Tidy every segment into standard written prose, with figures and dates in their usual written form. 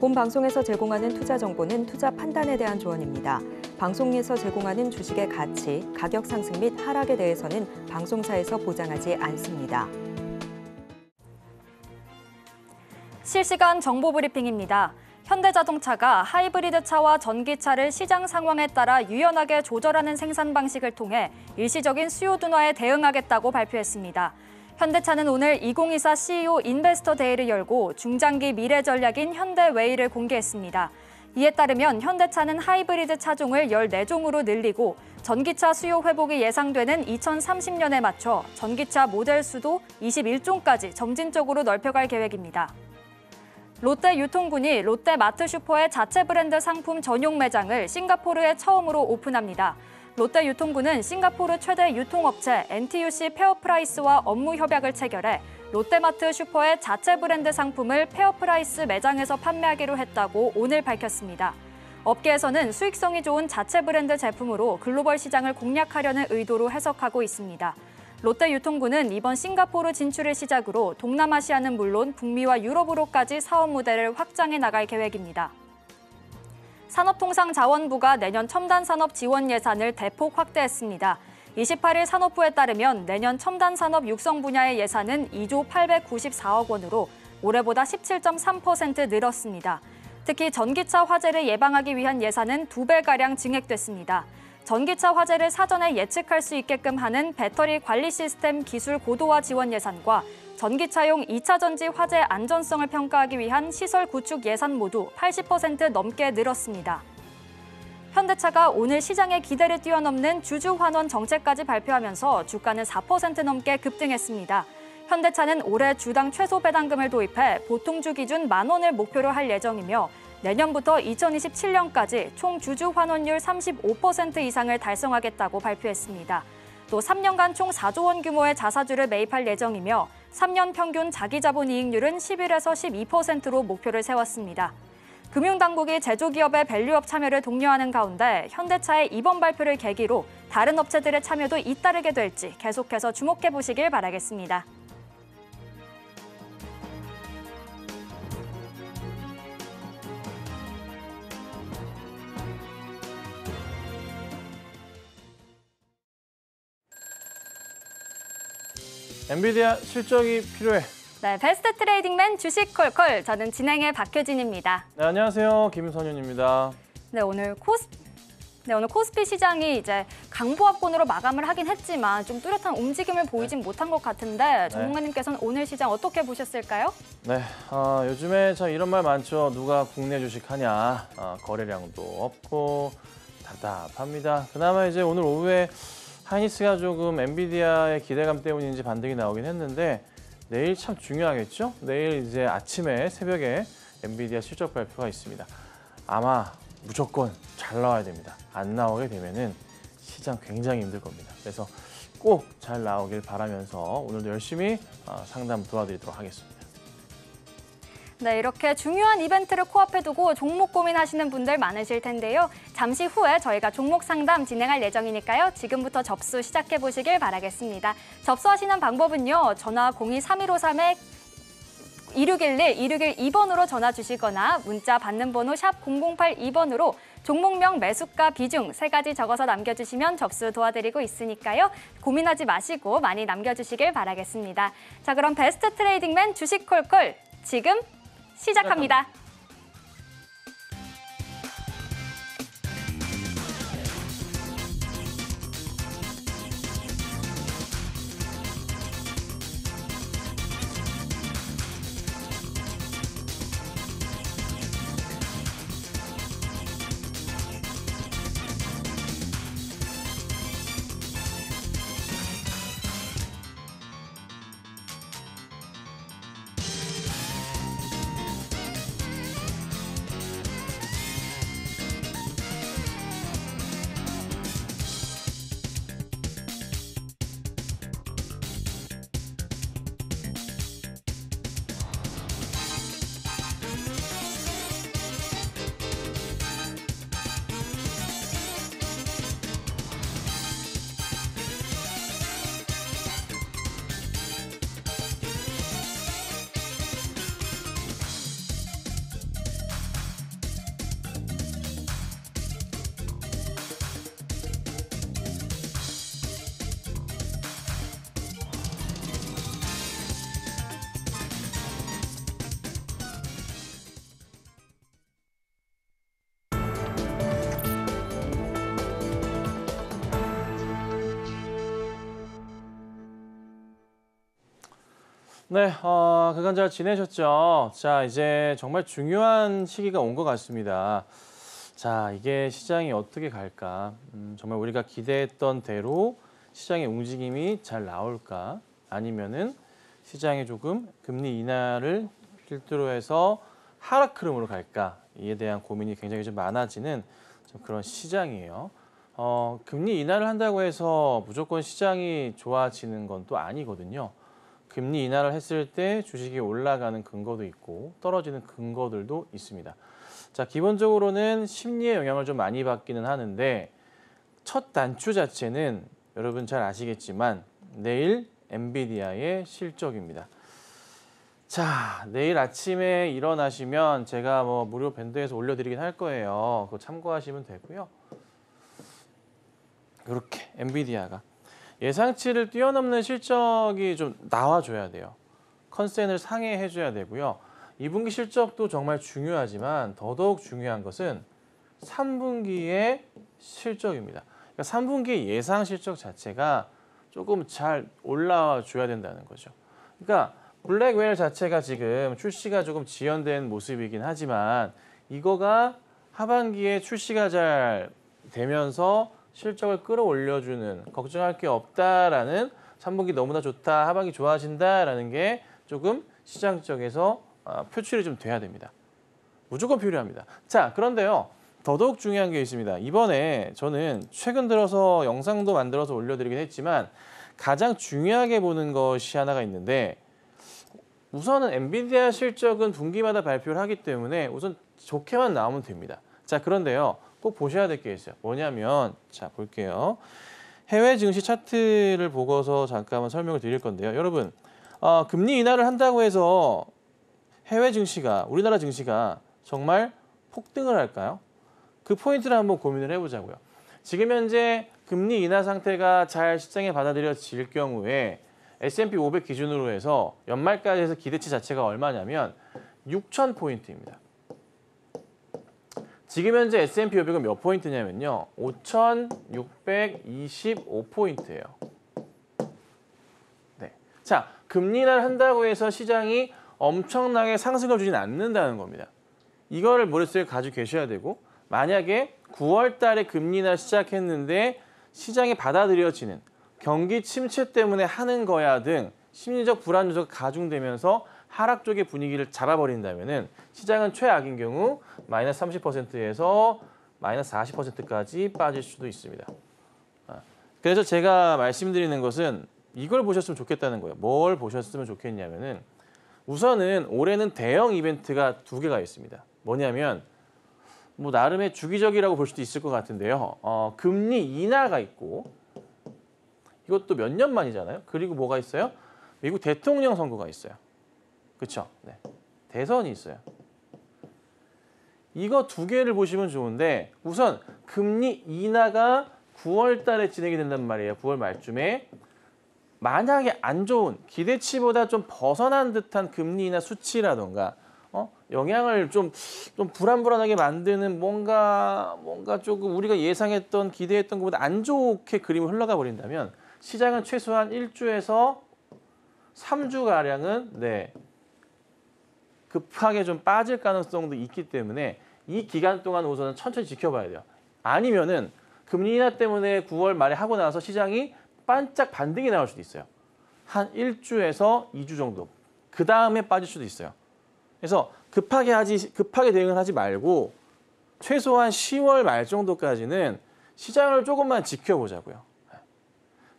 본 방송에서 제공하는 투자 정보는 투자 판단에 대한 조언입니다. 방송에서 제공하는 주식의 가치, 가격 상승 및 하락에 대해서는 방송사에서 보장하지 않습니다. 실시간 정보 브리핑입니다. 현대자동차가 하이브리드 차와 전기차를 시장 상황에 따라 유연하게 조절하는 생산 방식을 통해 일시적인 수요 둔화에 대응하겠다고 발표했습니다. 현대차는 오늘 2024 CEO 인베스터 데이를 열고 중장기 미래 전략인 현대웨이를 공개했습니다. 이에 따르면 현대차는 하이브리드 차종을 14종으로 늘리고 전기차 수요 회복이 예상되는 2030년에 맞춰 전기차 모델 수도 21종까지 점진적으로 넓혀갈 계획입니다. 롯데유통군이 롯데마트 슈퍼의 자체 브랜드 상품 전용 매장을 싱가포르에 처음으로 오픈합니다. 롯데유통군은 싱가포르 최대 유통업체 NTUC 페어프라이스와 업무 협약을 체결해 롯데마트 슈퍼의 자체 브랜드 상품을 페어프라이스 매장에서 판매하기로 했다고 오늘 밝혔습니다. 업계에서는 수익성이 좋은 자체 브랜드 제품으로 글로벌 시장을 공략하려는 의도로 해석하고 있습니다. 롯데유통군은 이번 싱가포르 진출을 시작으로 동남아시아는 물론 북미와 유럽으로까지 사업 모델을 확장해 나갈 계획입니다. 산업통상자원부가 내년 첨단산업 지원 예산을 대폭 확대했습니다. 28일 산업부에 따르면 내년 첨단산업 육성 분야의 예산은 2조 894억 원으로 올해보다 17.3% 늘었습니다. 특히 전기차 화재를 예방하기 위한 예산은 2배가량 증액됐습니다. 전기차 화재를 사전에 예측할 수 있게끔 하는 배터리 관리 시스템 기술 고도화 지원 예산과 전기차용 2차 전지 화재 안전성을 평가하기 위한 시설 구축 예산 모두 80% 넘게 늘었습니다. 현대차가 오늘 시장의 기대를 뛰어넘는 주주환원 정책까지 발표하면서 주가는 4% 넘게 급등했습니다. 현대차는 올해 주당 최소 배당금을 도입해 보통주 기준 10,000원을 목표로 할 예정이며 내년부터 2027년까지 총 주주 환원율 35% 이상을 달성하겠다고 발표했습니다. 또 3년간 총 4조 원 규모의 자사주를 매입할 예정이며 3년 평균 자기자본 이익률은 11에서 12%로 목표를 세웠습니다. 금융당국이 제조기업의 밸류업 참여를 독려하는 가운데 현대차의 이번 발표를 계기로 다른 업체들의 참여도 잇따르게 될지 계속해서 주목해 보시길 바라겠습니다. 엔비디아 실적이 필요해. 네, 베스트 트레이딩맨 주식 콜콜. 저는 진행의 박효진입니다. 네, 안녕하세요. 김선윤입니다. 네, 오늘 코스피 시장이 이제 강보합권으로 마감을 하긴 했지만 좀 뚜렷한 움직임을 보이진 못한 것 같은데 전문가님께서는 오늘 시장 어떻게 보셨을까요? 네, 요즘에 참 이런 말 많죠. 누가 국내 주식 하냐. 거래량도 없고 답답합니다. 그나마 이제 오늘 오후에 하이닉스가 조금 엔비디아의 기대감 때문인지 반등이 나오긴 했는데 내일 참 중요하겠죠? 내일 이제 아침에 새벽에 엔비디아 실적 발표가 있습니다. 아마 무조건 잘 나와야 됩니다. 안 나오게 되면은 시장 굉장히 힘들 겁니다. 그래서 꼭 잘 나오길 바라면서 오늘도 열심히 상담 도와드리도록 하겠습니다. 네, 이렇게 중요한 이벤트를 코앞에 두고 종목 고민하시는 분들 많으실 텐데요. 잠시 후에 저희가 종목 상담 진행할 예정이니까요. 지금부터 접수 시작해 보시길 바라겠습니다. 접수하시는 방법은요. 전화 02-3153-2611-2612번으로 전화 주시거나 문자 받는 번호 샵 0082번으로 종목명, 매수가, 비중 3가지 적어서 남겨주시면 접수 도와드리고 있으니까요. 고민하지 마시고 많이 남겨주시길 바라겠습니다. 자, 그럼 베스트 트레이딩맨 주식 콜콜 지금 시작합니다. 네, 그간 잘 지내셨죠? 자, 이제 정말 중요한 시기가 온 것 같습니다. 자, 이게 시장이 어떻게 갈까? 정말 우리가 기대했던 대로 시장의 움직임이 잘 나올까? 아니면은 시장이 조금 금리 인하를 필두로 해서 하락 흐름으로 갈까? 이에 대한 고민이 굉장히 좀 많아지는 좀 그런 시장이에요. 금리 인하를 한다고 해서 무조건 시장이 좋아지는 건 또 아니거든요. 금리 인하를 했을 때 주식이 올라가는 근거도 있고 떨어지는 근거들도 있습니다. 자, 기본적으로는 심리의 영향을 좀 많이 받기는 하는데 첫 단추 자체는 여러분 잘 아시겠지만 내일 엔비디아의 실적입니다. 자, 내일 아침에 일어나시면 제가 뭐 무료 밴드에서 올려드리긴 할 거예요. 그거 참고하시면 되고요. 이렇게 엔비디아가 예상치를 뛰어넘는 실적이 좀 나와줘야 돼요. 컨센을 상회해줘야 되고요. 2분기 실적도 정말 중요하지만 더더욱 중요한 것은 3분기의 실적입니다. 그러니까 3분기 예상 실적 자체가 조금 잘 올라와 줘야 된다는 거죠. 그러니까 블랙웨일 자체가 지금 출시가 조금 지연된 모습이긴 하지만 이거가 하반기에 출시가 잘 되면서 실적을 끌어올려주는 걱정할 게 없다라는 3분기 너무나 좋다, 하반기 좋아진다라는 게 조금 시장 쪽에서 표출이 좀 돼야 됩니다. 무조건 필요합니다. 자, 그런데요. 더더욱 중요한 게 있습니다. 이번에 저는 최근 들어서 영상도 만들어서 올려드리긴 했지만 가장 중요하게 보는 것이 하나가 있는데 우선은 엔비디아 실적은 분기마다 발표를 하기 때문에 우선 좋게만 나오면 됩니다. 자, 그런데요. 꼭 보셔야 될 게 있어요. 뭐냐면 자, 볼게요. 해외 증시 차트를 보고서 잠깐만 설명을 드릴 건데요. 여러분, 금리 인하를 한다고 해서 해외 증시가, 우리나라 증시가 정말 폭등을 할까요? 그 포인트를 한번 고민을 해보자고요. 지금 현재 금리 인하 상태가 잘 시장에 받아들여질 경우에 S&P 500 기준으로 해서 연말까지 해서 기대치 자체가 얼마냐면 6,000포인트입니다. 지금 현재 S&P 500은 몇 포인트냐면요. 5,625포인트예요. 네. 자, 금리 인하를 한다고 해서 시장이 엄청나게 상승을 주진 않는다는 겁니다. 이거를 머릿속에 가지고 계셔야 되고 만약에 9월 달에 금리 인하를 시작했는데 시장이 받아들여지는 경기 침체 때문에 하는 거야 등 심리적 불안 요소가 가중되면서 하락 쪽의 분위기를 잡아버린다면은 시장은 최악인 경우 마이너스 30%에서 마이너스 40%까지 빠질 수도 있습니다. 그래서 제가 말씀드리는 것은 이걸 보셨으면 좋겠다는 거예요. 뭘 보셨으면 좋겠냐면은 우선은 올해는 대형 이벤트가 2개가 있습니다. 뭐냐면 뭐 나름의 주기적이라고 볼 수도 있을 것 같은데요. 금리 인하가 있고 이것도 몇 년 만이잖아요. 그리고 뭐가 있어요? 미국 대통령 선거가 있어요. 그렇죠? 네. 대선이 있어요. 이거 2개를 보시면 좋은데 우선 금리 인하가 9월 달에 진행이 된단 말이에요. 9월 말쯤에. 만약에 안 좋은 기대치보다 좀 벗어난 듯한 금리 인하 수치라던가 영향을 좀 불안불안하게 만드는 뭔가 조금 우리가 예상했던 기대했던 것보다 안 좋게 그림을 흘러가 버린다면 시장은 최소한 1주에서 3주가량은 급하게 좀 빠질 가능성도 있기 때문에 이 기간 동안 우선은 천천히 지켜봐야 돼요. 아니면은 금리 인하 때문에 9월 말에 하고 나서 시장이 반짝 반등이 나올 수도 있어요. 한 1주에서 2주 정도. 그 다음에 빠질 수도 있어요. 그래서 급하게 대응을 하지 말고 최소한 10월 말 정도까지는 시장을 조금만 지켜보자고요.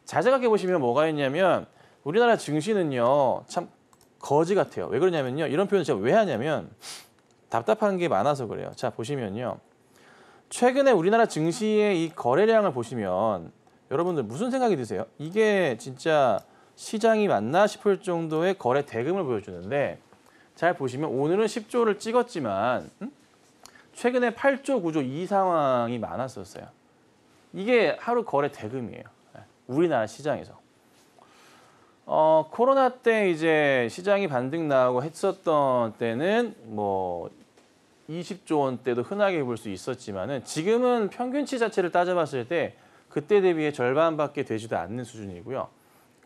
잘 생각해 보시면 뭐가 있냐면 우리나라 증시는요 참 거지 같아요. 왜 그러냐면요. 이런 표현을 제가 왜 하냐면 답답한 게 많아서 그래요. 자, 보시면요. 최근에 우리나라 증시의 이 거래량을 보시면 여러분들 무슨 생각이 드세요? 이게 진짜 시장이 맞나 싶을 정도의 거래 대금을 보여주는데 잘 보시면 오늘은 10조를 찍었지만 최근에 8조, 9조 이 상황이 많았었어요. 이게 하루 거래 대금이에요. 우리나라 시장에서. 코로나 때 이제 시장이 반등 나오고 했었던 때는 뭐 20조 원대도 흔하게 볼 수 있었지만은 지금은 평균치 자체를 따져봤을 때 그때 대비해 절반밖에 되지도 않는 수준이고요.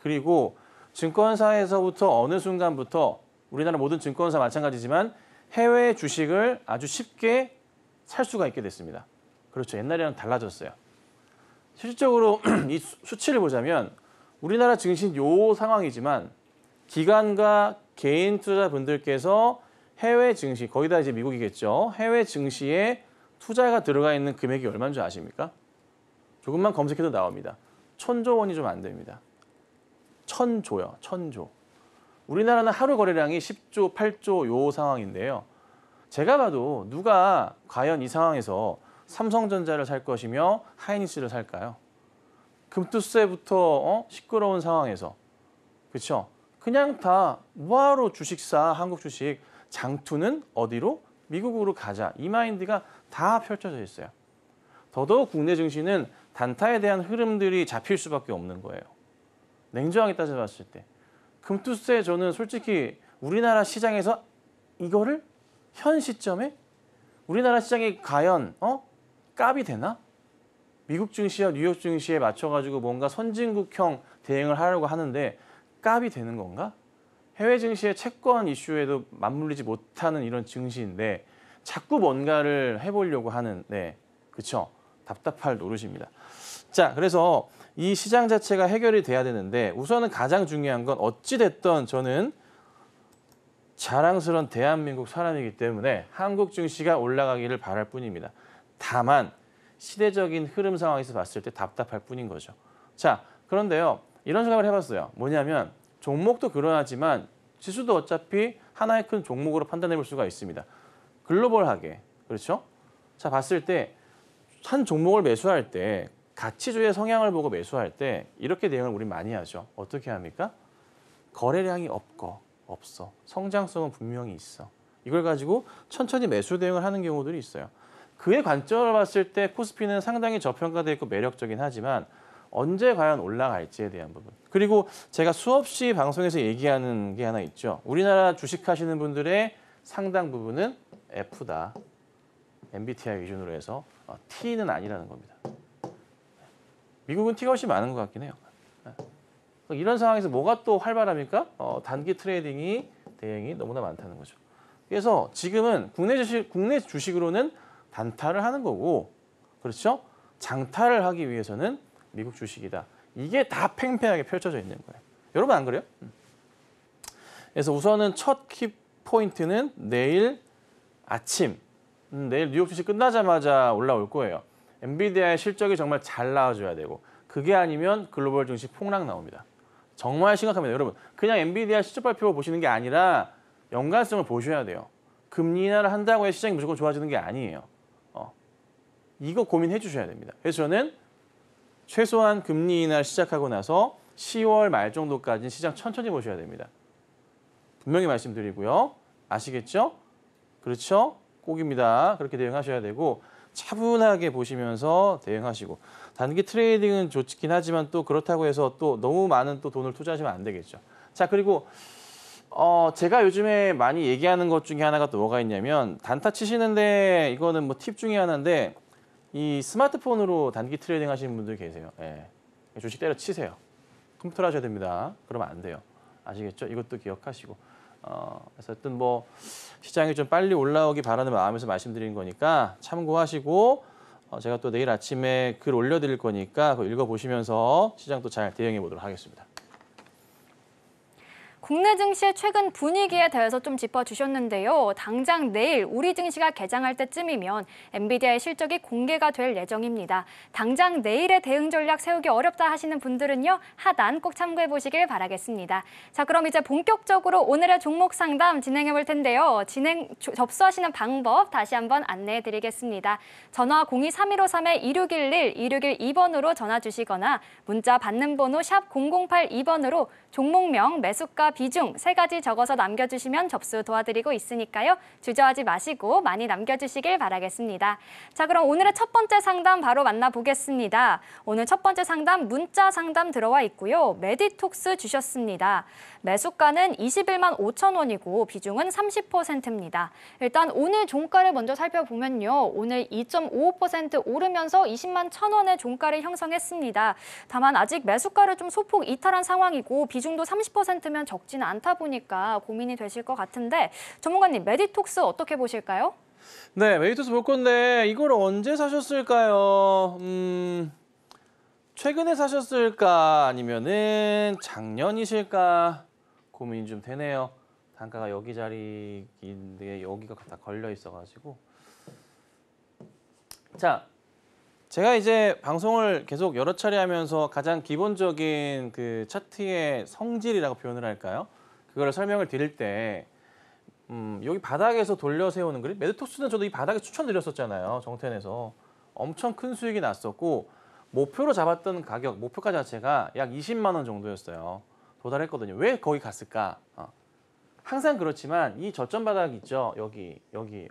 그리고 증권사에서부터 어느 순간부터 우리나라 모든 증권사 마찬가지지만 해외 주식을 아주 쉽게 살 수가 있게 됐습니다. 그렇죠. 옛날이랑 달라졌어요. 실질적으로 이 수치를 보자면 우리나라 증시 요 상황이지만 기관과 개인 투자분들께서 해외 증시, 거의 다 이제 미국이겠죠. 해외 증시에 투자가 들어가 있는 금액이 얼마인 줄 아십니까? 조금만 검색해도 나옵니다. 1,000조 원이 좀 안 됩니다. 1,000조요. 1,000조. 우리나라는 하루 거래량이 10조, 8조 요 상황인데요. 제가 봐도 누가 과연 이 상황에서 삼성전자를 살 것이며 하이닉스를 살까요? 금투세부터 시끄러운 상황에서. 그렇죠? 그냥 다 뭐하러 주식사, 한국 주식, 장투는 어디로? 미국으로 가자. 이 마인드가 다 펼쳐져 있어요. 더더욱 국내 증시는 단타에 대한 흐름들이 잡힐 수밖에 없는 거예요. 냉정하게 따져봤을 때. 금투세 저는 솔직히 우리나라 시장에서 이거를 현 시점에 우리나라 시장이 과연 값이 되나? 미국 증시와 뉴욕 증시에 맞춰가지고 뭔가 선진국형 대응을 하려고 하는데 값이 되는 건가? 해외 증시의 채권 이슈에도 맞물리지 못하는 이런 증시인데 자꾸 뭔가를 해보려고 하는, 그렇죠? 답답할 노릇입니다. 자, 그래서 이 시장 자체가 해결이 돼야 되는데 우선은 가장 중요한 건 어찌됐든 저는 자랑스러운 대한민국 사람이기 때문에 한국 증시가 올라가기를 바랄 뿐입니다. 다만 시대적인 흐름 상황에서 봤을 때 답답할 뿐인 거죠. 자, 그런데요. 이런 생각을 해봤어요. 뭐냐면 종목도 그러하지만 지수도 어차피 하나의 큰 종목으로 판단해 볼 수가 있습니다. 글로벌하게. 그렇죠? 자, 봤을 때 한 종목을 매수할 때 가치주의 성향을 보고 매수할 때 이렇게 대응을 우리 많이 하죠. 어떻게 합니까? 거래량이 없어. 성장성은 분명히 있어. 이걸 가지고 천천히 매수 대응을 하는 경우들이 있어요. 그의 관점을 봤을 때 코스피는 상당히 저평가되어 있고 매력적이긴 하지만 언제 과연 올라갈지에 대한 부분. 그리고 제가 수없이 방송에서 얘기하는 게 하나 있죠. 우리나라 주식하시는 분들의 상당 부분은 F다. MBTI 기준으로 해서 T는 아니라는 겁니다. 미국은 T가 훨씬 많은 것 같긴 해요. 이런 상황에서 뭐가 또 활발합니까? 단기 트레이딩이 대응이 너무나 많다는 거죠. 그래서 지금은 국내 주식으로는 단타를 하는 거고, 그렇죠? 장타를 하기 위해서는 미국 주식이다. 이게 다 팽팽하게 펼쳐져 있는 거예요. 여러분 안 그래요? 그래서 우선은 첫 키포인트는 내일 아침, 내일 뉴욕 주식 끝나자마자 올라올 거예요. 엔비디아의 실적이 정말 잘 나와줘야 되고 그게 아니면 글로벌 증시 폭락 나옵니다. 정말 심각합니다. 여러분, 그냥 엔비디아 실적 발표 보시는 게 아니라 연관성을 보셔야 돼요. 금리 인하를 한다고 해서 시장이 무조건 좋아지는 게 아니에요. 이거 고민해 주셔야 됩니다. 그래서 저는 최소한 금리 인하를 시작하고 나서 10월 말 정도까지는 시장 천천히 보셔야 됩니다. 분명히 말씀드리고요. 아시겠죠? 그렇죠? 꼭입니다. 그렇게 대응하셔야 되고 차분하게 보시면서 대응하시고 단기 트레이딩은 좋긴 하지만 또 그렇다고 해서 또 너무 많은 또 돈을 투자하시면 안 되겠죠. 자, 그리고 제가 요즘에 많이 얘기하는 것 중에 하나가 또 뭐가 있냐면 단타 치시는데 이거는 뭐 팁 중에 하나인데 이 스마트폰으로 단기 트레이딩 하시는 분들 계세요. 주식 때려 치세요. 컴퓨터로 하셔야 됩니다. 그러면 안 돼요. 아시겠죠? 이것도 기억하시고. 그래서 하여튼 뭐 시장이 좀 빨리 올라오기 바라는 마음에서 말씀드린 거니까 참고하시고 제가 또 내일 아침에 글 올려드릴 거니까 그거 읽어보시면서 시장 또 잘 대응해 보도록 하겠습니다. 국내 증시의 최근 분위기에 대해서 좀 짚어주셨는데요. 당장 내일 우리 증시가 개장할 때쯤이면 엔비디아의 실적이 공개가 될 예정입니다. 당장 내일의 대응 전략 세우기 어렵다 하시는 분들은요. 하단 꼭 참고해 보시길 바라겠습니다. 자, 그럼 이제 본격적으로 오늘의 종목 상담 진행해 볼 텐데요. 접수하시는 방법 다시 한번 안내해 드리겠습니다. 전화 02-3153-2611, 2612번으로 전화 주시거나 문자 받는 번호 샵 0082번으로 종목명, 매수가, 비중 3가지 적어서 남겨주시면 접수 도와드리고 있으니까요. 주저하지 마시고 많이 남겨주시길 바라겠습니다. 자, 그럼 오늘의 첫 번째 상담 바로 만나보겠습니다. 오늘 첫 번째 상담 문자 상담 들어와 있고요. 메디톡스 주셨습니다. 매수가는 21만 5천 원이고 비중은 30%입니다. 일단 오늘 종가를 먼저 살펴보면요. 오늘 2.55% 오르면서 20만 1천 원의 종가를 형성했습니다. 다만 아직 매수가를 좀 소폭 이탈한 상황이고 비중도 30%면 적지는 않다 보니까 고민이 되실 것 같은데 전문가님 메디톡스 어떻게 보실까요? 네, 메디톡스 볼 건데 이걸 언제 사셨을까요? 최근에 사셨을까 아니면은 작년이실까 고민이 좀 되네요. 단가가 여기 자리인데 여기가 다 걸려 있어가지고. 자, 제가 이제 방송을 계속 여러 차례 하면서 가장 기본적인 그 차트의 성질이라고 표현을 할까요? 그거를 설명을 드릴 때 여기 바닥에서 돌려 세우는 그림, 메디톡스는 저도 이 바닥에 추천드렸었잖아요. 정텐에서 엄청 큰 수익이 났었고 목표로 잡았던 가격, 목표가 자체가 약 20만 원 정도였어요. 도달했거든요. 왜 거기 갔을까? 항상 그렇지만 이 저점 바닥 있죠. 여기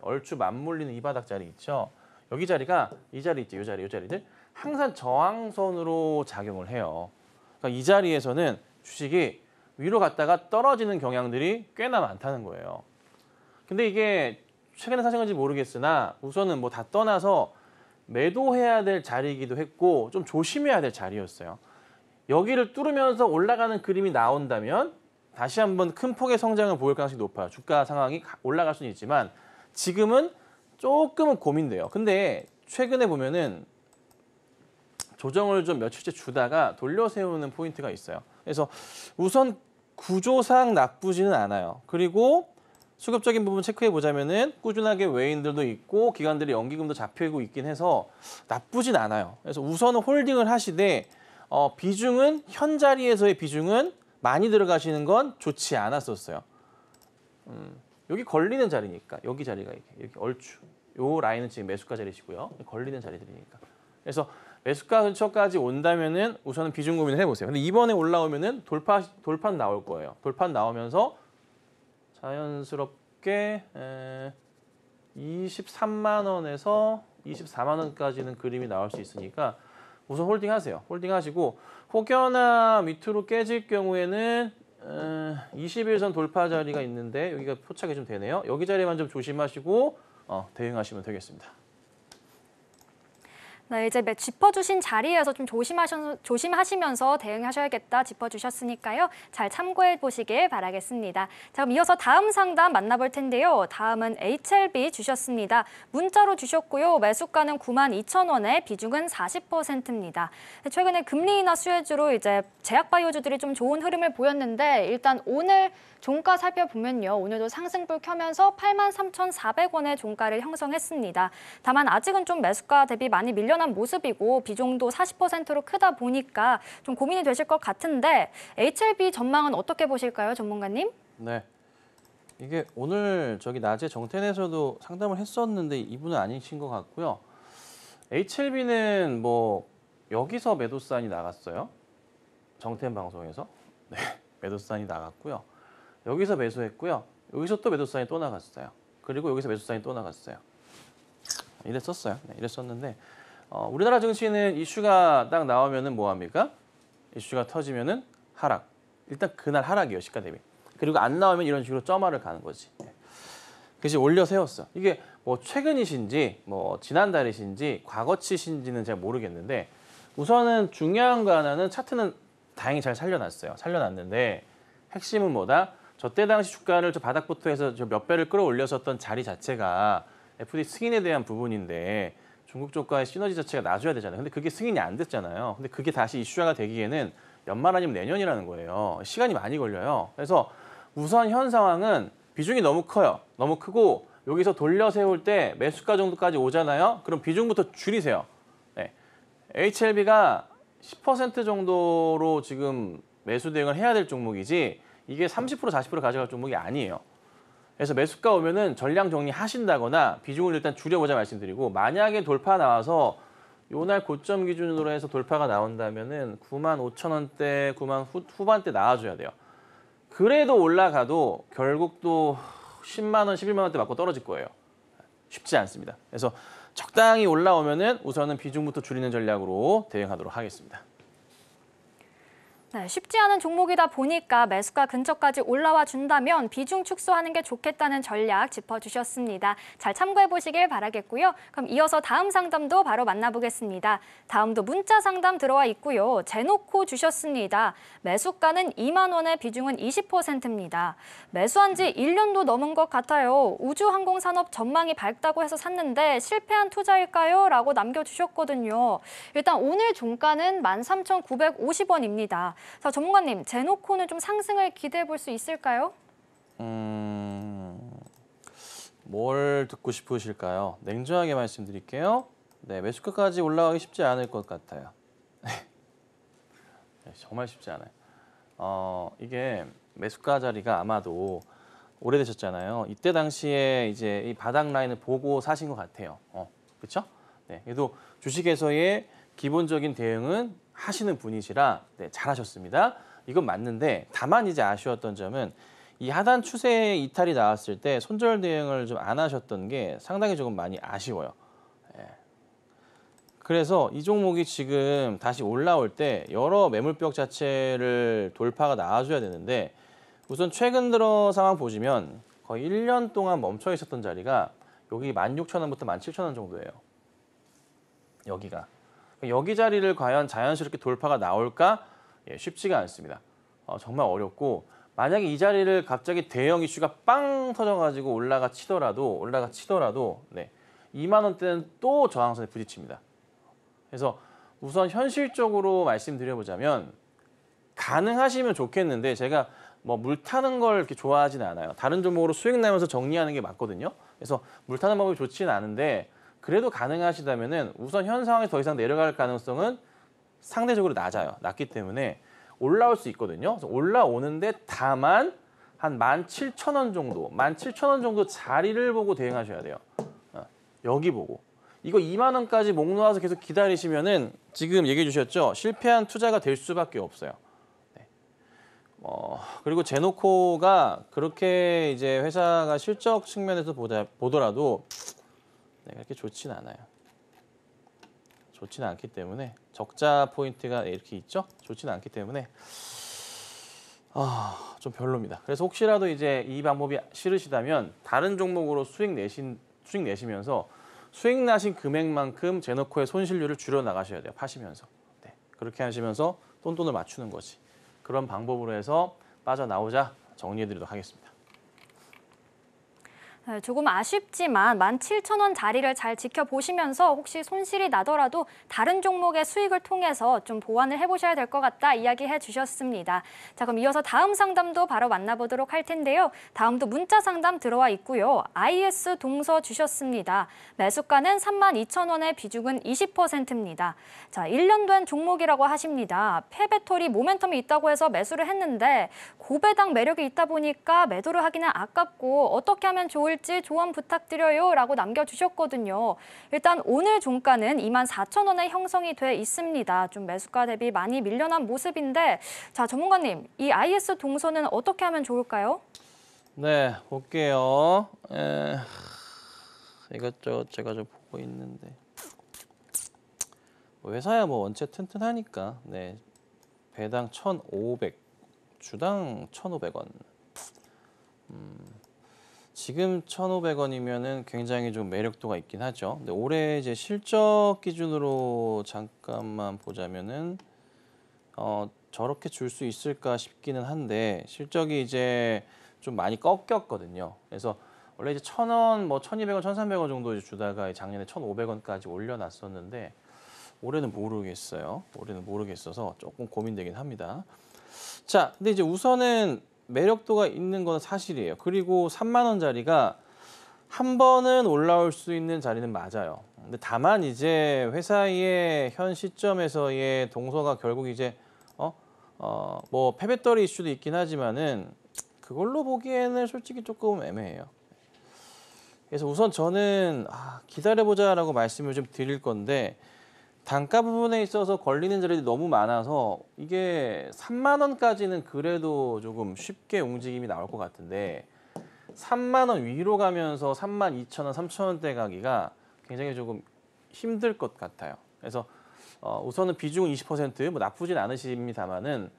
얼추 맞물리는 이 바닥 자리 있죠. 여기 자리가 이 자리 있죠. 이 자리들 항상 저항선으로 작용을 해요. 그러니까 이 자리에서는 주식이 위로 갔다가 떨어지는 경향들이 꽤나 많다는 거예요. 근데 이게 최근에 사신 건지 모르겠으나 우선은 뭐 다 떠나서 매도해야 될 자리이기도 했고 좀 조심해야 될 자리였어요. 여기를 뚫으면서 올라가는 그림이 나온다면 다시 한번 큰 폭의 성장을 보일 가능성이 높아요. 주가 상황이 올라갈 수는 있지만 지금은 조금은 고민돼요. 근데 최근에 보면은 조정을 좀 며칠째 주다가 돌려 세우는 포인트가 있어요. 그래서 우선 구조상 나쁘지는 않아요. 그리고 수급적인 부분 체크해 보자면은 꾸준하게 외인들도 있고 기관들이 연기금도 잡히고 있긴 해서 나쁘진 않아요. 그래서 우선은 홀딩을 하시되 비중은 현 자리에서의 비중은 많이 들어가시는 건 좋지 않았었어요. 여기 걸리는 자리니까 여기 자리가 이렇게 얼추 요 라인은 지금 매수가 자리시고요. 걸리는 자리들이니까. 그래서 매수가 근처까지 온다면은 우선은 비중 고민을 해보세요. 근데 이번에 올라오면은 돌판 나올 거예요. 돌판 나오면서 자연스럽게 23만 원에서 24만 원까지는 그림이 나올 수 있으니까 우선 홀딩하세요. 홀딩하시고 혹여나 밑으로 깨질 경우에는 21선 돌파 자리가 있는데 여기가 포착이 좀 되네요. 여기 자리만 좀 조심하시고 대응하시면 되겠습니다. 네, 이제 짚어주신 자리에서 좀 조심하시면서 대응하셔야겠다 짚어주셨으니까요. 잘 참고해 보시길 바라겠습니다. 자, 그럼 이어서 다음 상담 만나볼 텐데요. 다음은 HLB 주셨습니다. 문자로 주셨고요. 매수가는 9만 2천 원에 비중은 40%입니다. 최근에 금리 인하 수혜주로 이제 제약바이오주들이 좀 좋은 흐름을 보였는데 일단 오늘 종가 살펴보면요. 오늘도 상승불 켜면서 83,400원의 종가를 형성했습니다. 다만 아직은 좀 매수가 대비 많이 밀려난 모습이고 비중도 40%로 크다 보니까 좀 고민이 되실 것 같은데 HLB 전망은 어떻게 보실까요, 전문가님? 네. 이게 오늘 저기 낮에 정텐에서도 상담을 했었는데 이분은 아니신 것 같고요. HLB는 뭐 여기서 매도사인이 나갔어요. 정텐 방송에서. 네. 매도사인이 나갔고요. 여기서 매수했고요. 여기서 또 매도사인이 또 나갔어요. 그리고 여기서 매수사인이 또 나갔어요. 이랬었어요. 네, 이랬었는데 우리나라 증시는 이슈가 딱 나오면은 뭐 합니까? 이슈가 터지면은 하락. 일단 그날 하락이에요. 시가 대비. 그리고 안 나오면 이런 식으로 점화를 가는 거지. 네. 그래서 올려 세웠어. 이게 뭐 최근이신지 뭐 지난달이신지 과거치신지는 제가 모르겠는데 우선은 중요한 거 하나는 차트는 다행히 잘 살려놨어요. 살려놨는데 핵심은 뭐다? 저 때 당시 주가를 저 바닥부터 해서 저 몇 배를 끌어올렸었던 자리 자체가 FD 승인에 대한 부분인데 중국 쪽과의 시너지 자체가 나줘야 되잖아요. 근데 그게 승인이 안 됐잖아요. 근데 그게 다시 이슈화가 되기에는 연말 아니면 내년이라는 거예요. 시간이 많이 걸려요. 그래서 우선 현 상황은 비중이 너무 커요. 너무 크고 여기서 돌려 세울 때 매수가 정도까지 오잖아요. 그럼 비중부터 줄이세요. 네. HLB가 10% 정도로 지금 매수 대응을 해야 될 종목이지 이게 30% 40% 가져갈 종목이 아니에요. 그래서 매수가 오면은 전량 정리하신다거나 비중을 일단 줄여보자 말씀드리고 만약에 돌파 나와서 요날 고점 기준으로 해서 돌파가 나온다면은 9만 5천 원대, 9만 후반대 나와줘야 돼요. 그래도 올라가도 결국 또 10만 원, 11만 원대 맞고 떨어질 거예요. 쉽지 않습니다. 그래서 적당히 올라오면은 우선은 비중부터 줄이는 전략으로 대응하도록 하겠습니다. 네, 쉽지 않은 종목이다 보니까 매수가 근처까지 올라와 준다면 비중 축소하는 게 좋겠다는 전략 짚어주셨습니다. 잘 참고해 보시길 바라겠고요. 그럼 이어서 다음 상담도 바로 만나보겠습니다. 다음도 문자 상담 들어와 있고요. 제놓고 주셨습니다. 매수가는 2만 원에 비중은 20%입니다. 매수한 지 1년도 넘은 것 같아요. 우주항공산업 전망이 밝다고 해서 샀는데 실패한 투자일까요? 라고 남겨주셨거든요. 일단 오늘 종가는 13,950원입니다. 자, 전문가님, 제노코는 좀 상승을 기대해 볼 수 있을까요? 뭘 듣고 싶으실까요? 냉정하게 말씀드릴게요. 네, 매수가까지 올라가기 쉽지 않을 것 같아요. 네, 정말 쉽지 않아요. 이게 매수가 자리가 아마도 오래되셨잖아요. 이때 당시에 이제 이 바닥 라인을 보고 사신 것 같아요. 그렇죠? 네, 그래도 주식에서의 기본적인 대응은 하시는 분이시라 네, 잘하셨습니다. 이건 맞는데 다만 이제 아쉬웠던 점은 이 하단 추세의 이탈이 나왔을 때 손절 대응을 좀 안 하셨던 게 상당히 조금 많이 아쉬워요. 예. 그래서 이 종목이 지금 다시 올라올 때 여러 매물벽 자체를 돌파가 나와줘야 되는데 우선 최근 들어 상황 보시면 거의 1년 동안 멈춰 있었던 자리가 여기 16,000원부터 17,000원 정도예요. 여기가. 여기 자리를 과연 자연스럽게 돌파가 나올까? 예, 쉽지가 않습니다. 정말 어렵고 만약에 이 자리를 갑자기 대형 이슈가 빵 터져가지고 올라가 치더라도 네, 2만 원대는 또 저항선에 부딪힙니다. 그래서 우선 현실적으로 말씀드려보자면 가능하시면 좋겠는데 제가 뭐 물 타는 걸 이렇게 좋아하지는 않아요. 다른 종목으로 수익 나면서 정리하는 게 맞거든요. 그래서 물 타는 방법이 좋지는 않은데 그래도 가능하시다면은 우선 현 상황에 더 이상 내려갈 가능성은 상대적으로 낮기 때문에 올라올 수 있거든요. 그래서 올라오는데 다만 한 17,000원 정도, 17,000원 정도 자리를 보고 대응하셔야 돼요. 여기 보고. 이거 2만 원까지 목 놓아서 계속 기다리시면은 지금 얘기해 주셨죠? 실패한 투자가 될 수밖에 없어요. 네. 그리고 제노코가 그렇게 이제 회사가 실적 측면에서 보더라도 네, 그렇게 좋지는 않아요. 좋지는 않기 때문에 적자 포인트가 이렇게 있죠? 좋지는 않기 때문에 좀 별로입니다. 그래서 혹시라도 이제 이 방법이 싫으시다면 다른 종목으로 수익 내시면서 수익 나신 금액만큼 제노코의 손실률을 줄여 나가셔야 돼요. 파시면서. 네, 그렇게 하시면서 돈을 맞추는 거지. 그런 방법으로 해서 빠져나오자 정리해드리도록 하겠습니다. 네, 조금 아쉽지만 17,000원 자리를 잘 지켜보시면서 혹시 손실이 나더라도 다른 종목의 수익을 통해서 좀 보완을 해보셔야 될 것 같다 이야기해 주셨습니다. 자, 그럼 이어서 다음 상담도 바로 만나보도록 할 텐데요. 다음도 문자 상담 들어와 있고요. IS 동서 주셨습니다. 매수가는 32,000원에 비중은 20%입니다. 자, 1년 된 종목이라고 하십니다. 폐배터리 모멘텀이 있다고 해서 매수를 했는데 고배당 매력이 있다 보니까 매도를 하기는 아깝고 어떻게 하면 좋을지 조언 부탁드려요 라고 남겨주셨거든요. 일단 오늘 종가는 24,000원에 형성이 돼 있습니다. 좀 매수가 대비 많이 밀려난 모습인데 자, 전문가님, 이 IS 동서는 어떻게 하면 좋을까요? 네, 볼게요. 이것저것 제가 좀 보고 있는데 회사야 뭐 원체 튼튼하니까 네, 배당 1,500, 주당 1,500원. 지금 1,500원이면은 굉장히 좀 매력도가 있긴 하죠. 근데 올해 이제 실적 기준으로 잠깐만 보자면은 저렇게 줄 수 있을까 싶기는 한데 실적이 이제 좀 많이 꺾였거든요. 그래서 원래 이제 1,000원, 뭐 1,200원, 1,300원 정도 이제 주다가 작년에 1,500원까지 올려놨었는데 올해는 모르겠어요. 올해는 모르겠어서 조금 고민되긴 합니다. 자, 근데 이제 우선은 매력도가 있는 건 사실이에요. 그리고 3만 원짜리가 한 번은 올라올 수 있는 자리는 맞아요. 근데 다만 이제 회사의 현 시점에서의 동서가 결국 이제 뭐 폐배터리 이슈도 있긴 하지만은 그걸로 보기에는 솔직히 조금 애매해요. 그래서 우선 저는 기다려보자라고 말씀을 좀 드릴 건데 단가 부분에 있어서 걸리는 자리들이 너무 많아서 이게 3만 원까지는 그래도 조금 쉽게 움직임이 나올 것 같은데 3만 원 위로 가면서 3만 2천 원, 3천 원대 가기가 굉장히 조금 힘들 것 같아요. 그래서 우선은 비중은 20%, 뭐 나쁘진 않으십니다만은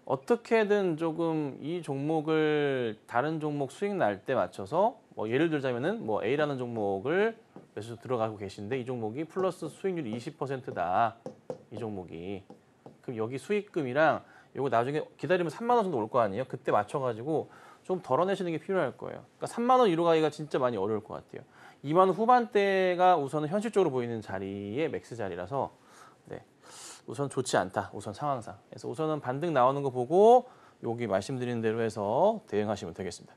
어떻게든 조금 이 종목을 다른 종목 수익 날 때 맞춰서 뭐 예를 들자면은 뭐 A라는 종목을 매수 들어가고 계신데 이 종목이 플러스 수익률이 20%다. 이 종목이. 그럼 여기 수익금이랑 요거 나중에 기다리면 3만 원 정도 올 거 아니에요? 그때 맞춰가지고 좀 덜어내시는 게 필요할 거예요. 그러니까 3만 원 위로 가기가 진짜 많이 어려울 것 같아요. 2만 원 후반대가 우선은 현실적으로 보이는 자리의 맥스 자리라서 네, 우선 좋지 않다. 우선 상황상. 그래서 우선은 반등 나오는 거 보고 여기 말씀드린 대로 해서 대응하시면 되겠습니다.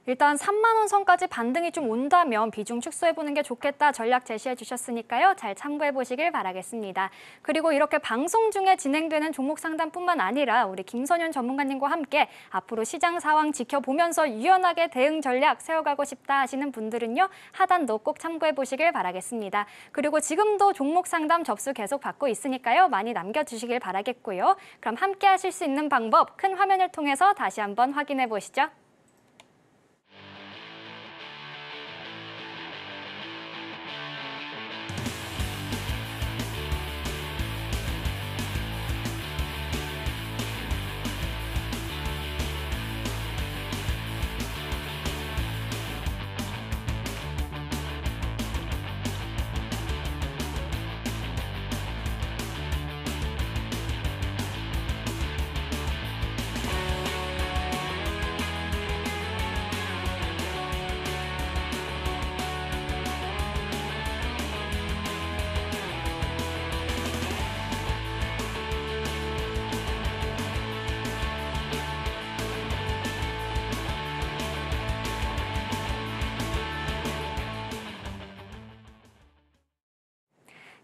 일단 3만 원 선까지 반등이 좀 온다면 비중 축소해보는 게 좋겠다 전략 제시해 주셨으니까요. 잘 참고해 보시길 바라겠습니다. 그리고 이렇게 방송 중에 진행되는 종목 상담뿐만 아니라 우리 김선윤 전문가님과 함께 앞으로 시장 상황 지켜보면서 유연하게 대응 전략 세워가고 싶다 하시는 분들은요. 하단도 꼭 참고해 보시길 바라겠습니다. 그리고 지금도 종목 상담 접수 계속 받고 있으니까요. 많이 남겨주시길 바라겠고요. 그럼 함께 하실 수 있는 방법 큰 화면을 통해서 다시 한번 확인해 보시죠.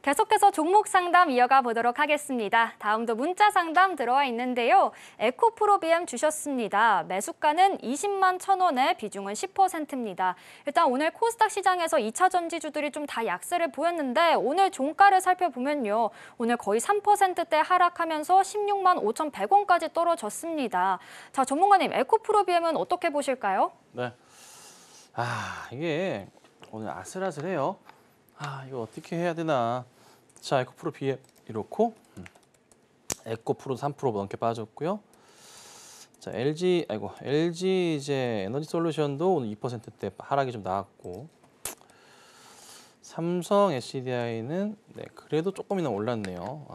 계속해서 종목 상담 이어가 보도록 하겠습니다. 다음도 문자 상담 들어와 있는데요. 에코프로비엠 주셨습니다. 매수가는 20만 1,000원에 비중은 10%입니다. 일단 오늘 코스닥 시장에서 2차 전지주들이 좀 다 약세를 보였는데 오늘 종가를 살펴보면요. 오늘 거의 3%대 하락하면서 16만 5,100원까지 떨어졌습니다. 자, 전문가님, 에코프로비엠은 어떻게 보실까요? 네. 이게 오늘 아슬아슬해요. 이거 어떻게 해야 되나. 자, 에코프로 BM 이렇고 에코프로 3% 넘게 빠졌고요. 자, LG 이제 에너지 솔루션도 오늘 2%대 하락이 좀 나왔고 삼성 SDI는 네, 그래도 조금이나 올랐네요.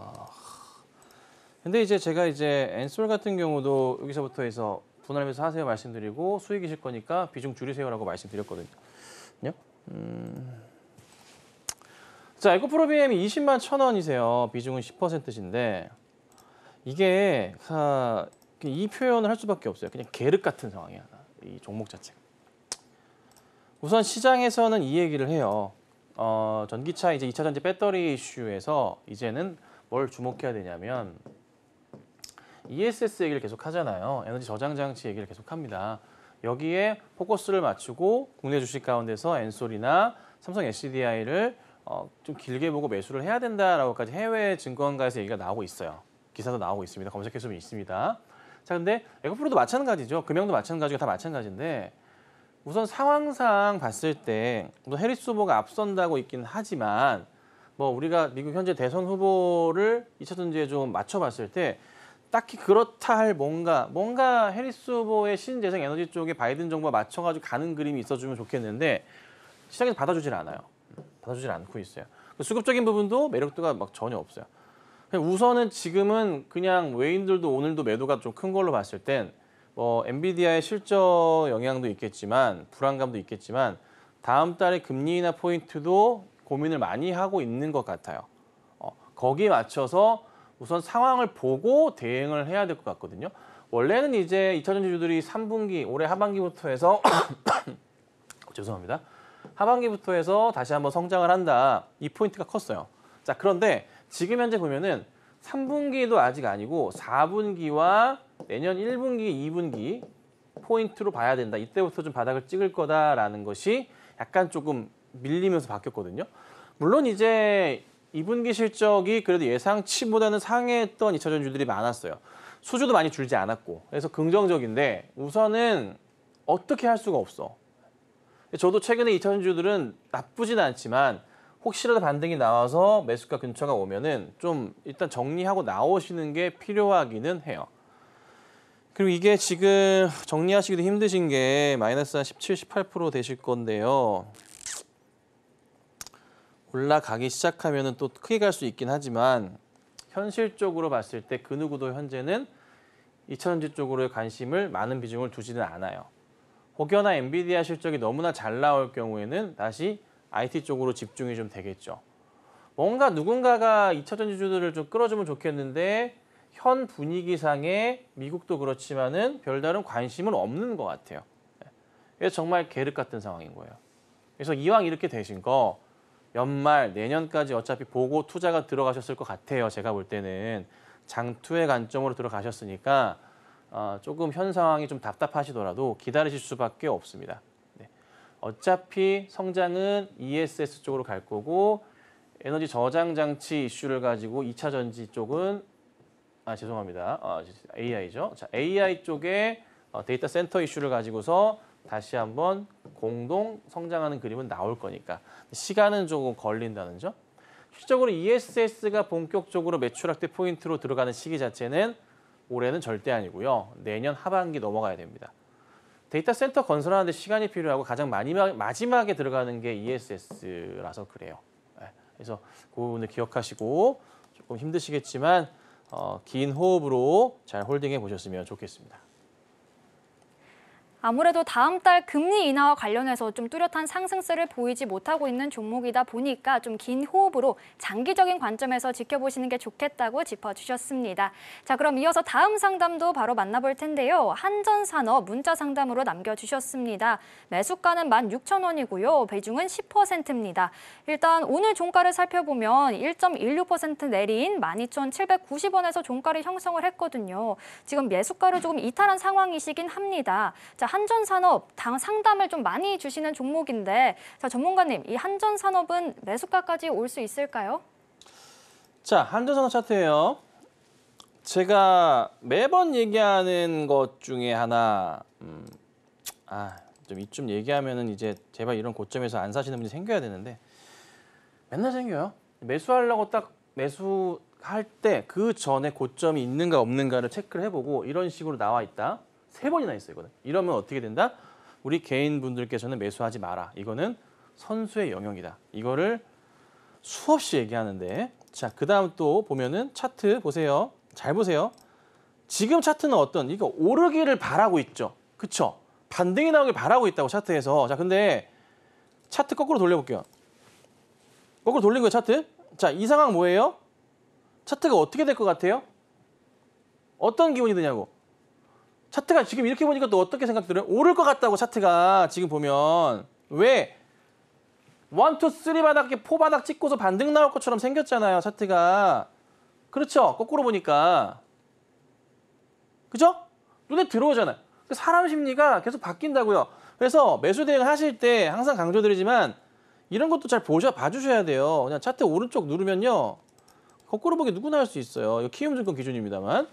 근데 이제 제가 이제 엔솔 같은 경우도 여기서부터 해서 분할매수 하세요 말씀드리고 수익이실 거니까 비중 줄이세요라고 말씀드렸거든요. 자, 에코프로비엠이 20만 1,000원이세요. 비중은 10%신데 이게 이 표현을 할 수밖에 없어요. 그냥 계륵 같은 상황이야. 이 종목 자체가. 우선 시장에서는 이 얘기를 해요. 전기차 이제 2차 전지 배터리 이슈에서 이제는 뭘 주목해야 되냐면 ESS 얘기를 계속 하잖아요. 에너지 저장 장치 얘기를 계속 합니다. 여기에 포커스를 맞추고 국내 주식 가운데서 엔솔이나 삼성 SDI를 좀 길게 보고 매수를 해야 된다라고까지 해외 증권가에서 얘기가 나오고 있어요. 기사도 나오고 있습니다. 검색해 보면 있습니다. 자, 근데 에코프로도 마찬가지죠. 금형도 마찬가지고 다 마찬가지인데 우선 상황상 봤을 때 우선 해리스 후보가 앞선다고 있긴 하지만 뭐 우리가 미국 현재 대선 후보를 2차 전지에 좀 맞춰봤을 때 딱히 그렇다 할 뭔가 해리스 후보의 신재생 에너지 쪽에 바이든 정부가 맞춰가지고 가는 그림이 있어주면 좋겠는데 시장에서 받아주질 않아요. 받아주질 않고 있어요. 수급적인 부분도 매력도가 막 전혀 없어요. 우선은 지금은 그냥 외인들도 오늘도 매도가 좀 큰 걸로 봤을 땐 뭐 엔비디아의 실적 영향도 있겠지만 불안감도 있겠지만 다음 달에 금리 인하 포인트도 고민을 많이 하고 있는 것 같아요. 거기에 맞춰서 우선 상황을 보고 대응을 해야 될 것 같거든요. 원래는 이제 2차 전지주들이 3분기 올해 하반기부터 해서 죄송합니다. 하반기부터 해서 다시 한번 성장을 한다. 이 포인트가 컸어요. 자, 그런데 지금 현재 보면은 3분기도 아직 아니고 4분기와 내년 1분기, 2분기 포인트로 봐야 된다. 이때부터 좀 바닥을 찍을 거다라는 것이 약간 조금 밀리면서 바뀌었거든요. 물론 이제 2분기 실적이 그래도 예상치보다는 상회했던 2차전지들이 많았어요. 수주도 많이 줄지 않았고. 그래서 긍정적인데 우선은 어떻게 할 수가 없어. 저도 최근에 2차전지들은 나쁘진 않지만 혹시라도 반등이 나와서 매수가 근처가 오면은 좀 일단 정리하고 나오시는 게 필요하기는 해요. 그리고 이게 지금 정리하시기도 힘드신 게 마이너스 한 17, 18% 되실 건데요. 올라가기 시작하면은 또 크게 갈 수 있긴 하지만 현실적으로 봤을 때 그 누구도 현재는 2차전지 쪽으로의 관심을 많은 비중을 두지는 않아요. 혹여나 엔비디아 실적이 너무나 잘 나올 경우에는 다시 IT 쪽으로 집중이 좀 되겠죠. 뭔가 누군가가 2차전지주들을 좀 끌어주면 좋겠는데 현 분위기상에 미국도 그렇지만은 별다른 관심은 없는 것 같아요. 그래서 정말 계륵 같은 상황인 거예요. 그래서 이왕 이렇게 되신 거 연말 내년까지 어차피 보고 투자가 들어가셨을 것 같아요. 제가 볼 때는 장투의 관점으로 들어가셨으니까 조금 현 상황이 좀 답답하시더라도 기다리실 수밖에 없습니다. 네. 어차피 성장은 ESS 쪽으로 갈 거고 에너지 저장 장치 이슈를 가지고 2차 전지 쪽은 죄송합니다. AI죠. 자, AI 쪽에 데이터 센터 이슈를 가지고서 다시 한번 공동 성장하는 그림은 나올 거니까 시간은 조금 걸린다는 점. 실적으로 ESS가 본격적으로 매출 확대 포인트로 들어가는 시기 자체는 올해는 절대 아니고요. 내년 하반기 넘어가야 됩니다. 데이터 센터 건설하는데 시간이 필요하고 가장 마지막에 들어가는 게 ESS라서 그래요. 그래서 그 부분을 기억하시고 조금 힘드시겠지만 긴 호흡으로 잘 홀딩해 보셨으면 좋겠습니다. 아무래도 다음 달 금리 인하와 관련해서 좀 뚜렷한 상승세를 보이지 못하고 있는 종목이다 보니까 좀 긴 호흡으로 장기적인 관점에서 지켜보시는 게 좋겠다고 짚어주셨습니다. 자, 그럼 이어서 다음 상담도 바로 만나볼 텐데요. 한전산업 문자 상담으로 남겨주셨습니다. 매수가는 16,000원이고요. 비중은 10%입니다. 일단 오늘 종가를 살펴보면 1.16% 내린 12,790원에서 종가를 형성을 했거든요. 지금 매수가를 조금 이탈한 상황이시긴 합니다. 자, 한전산업 상담을 좀 많이 주시는 종목인데, 자, 전문가님, 이 한전산업은 매수가까지 올 수 있을까요? 자, 한전산업 차트예요. 제가 매번 얘기하는 것 중에 하나, 좀 이쯤 얘기하면은 이제 제발 이런 고점에서 안 사시는 분이 생겨야 되는데 맨날 생겨요. 매수하려고 딱 매수할 때 그 전에 고점이 있는가 없는가를 체크를 해보고 이런 식으로 나와 있다. 3번이나 있어요, 이거는. 이러면 어떻게 된다? 우리 개인분들께서는 매수하지 마라. 이거는 선수의 영역이다. 이거를 수없이 얘기하는데, 자, 그 다음 또 보면은 차트 보세요. 잘 보세요. 지금 차트는 이거 오르기를 바라고 있죠. 그쵸? 반등이 나오길 바라고 있다고 차트에서. 자, 근데 차트 거꾸로 돌려볼게요. 거꾸로 돌린 거예요, 차트. 자, 이 상황 뭐예요? 차트가 어떻게 될 것 같아요? 어떤 기분이 드냐고. 차트가 지금 이렇게 보니까 또 어떻게 생각 들어요? 오를 것 같다고 차트가 지금 보면. 왜? 1, 2, 3 바닥, 4 바닥 찍고서 반등 나올 것처럼 생겼잖아요, 차트가. 그렇죠? 거꾸로 보니까. 그죠? 눈에 들어오잖아요. 사람 심리가 계속 바뀐다고요. 그래서 매수 대응 하실 때 항상 강조드리지만 이런 것도 잘 봐주셔야 돼요. 그냥 차트 오른쪽 누르면요. 거꾸로 보기 누구나 할 수 있어요. 이거 키움증권 기준입니다만.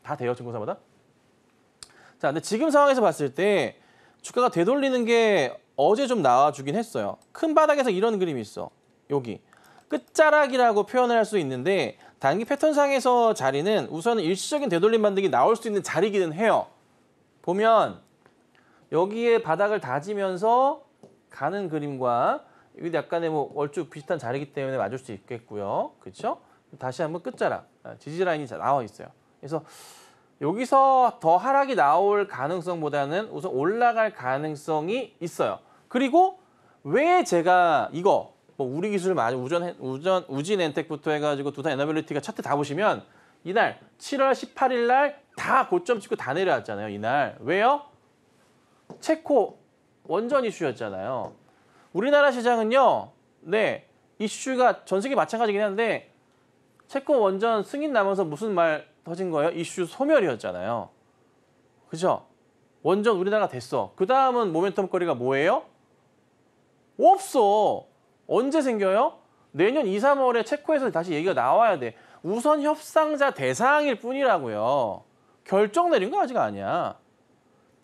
다 돼요, 증권사마다. 자, 근데 지금 상황에서 봤을 때 주가가 되돌리는 게 어제 좀 나와주긴 했어요. 큰 바닥에서 이런 그림이 있어. 여기. 끝자락이라고 표현을 할 수 있는데 단기 패턴상에서 자리는 우선은 일시적인 되돌림 반등이 나올 수 있는 자리기는 해요. 보면 여기에 바닥을 다지면서 가는 그림과 여기 약간의 얼추 비슷한 자리이기 때문에 맞을 수 있겠고요. 그렇죠? 다시 한번 끝자락, 지지 라인이 나와 있어요. 그래서 여기서 더 하락이 나올 가능성보다는 우선 올라갈 가능성이 있어요. 그리고 왜 제가 이거 우리 기술 우진 엔텍부터 해가지고 두산 에너빌리티가 차트 다 보시면 이날 7월 18일 날 다 고점 찍고 다 내려왔잖아요. 이날 왜요? 체코 원전 이슈였잖아요. 우리나라 시장은요, 네, 이슈가 전 세계 마찬가지긴 한데 체코 원전 승인 나면서 무슨 말 터진 거예요? 이슈 소멸이었잖아요. 그죠? 원전 우리나라가 됐어. 그 다음은 모멘텀 거리가 뭐예요? 없어. 언제 생겨요? 내년 2, 3월에 체코에서 다시 얘기가 나와야 돼. 우선 협상자 대상일 뿐이라고요. 결정 내린 거 아직 아니야.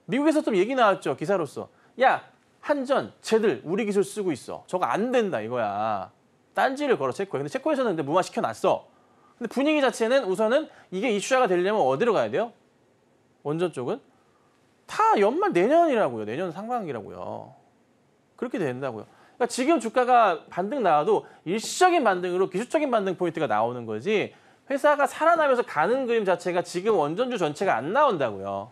미국에서 좀 얘기 나왔죠. 기사로서. 야, 한전, 쟤들 우리 기술 쓰고 있어. 저거 안 된다 이거야. 딴지를 걸어 체코에. 근데 체코에서는 근데 무마시켜놨어. 근데 분위기 자체는 우선은 이게 이슈화가 되려면 어디로 가야 돼요? 원전 쪽은? 다 연말 내년이라고요. 내년 상반기라고요. 그렇게 된다고요. 그러니까 지금 주가가 반등 나와도 일시적인 반등으로 기술적인 반등 포인트가 나오는 거지 회사가 살아나면서 가는 그림 자체가 지금 원전주 전체가 안 나온다고요.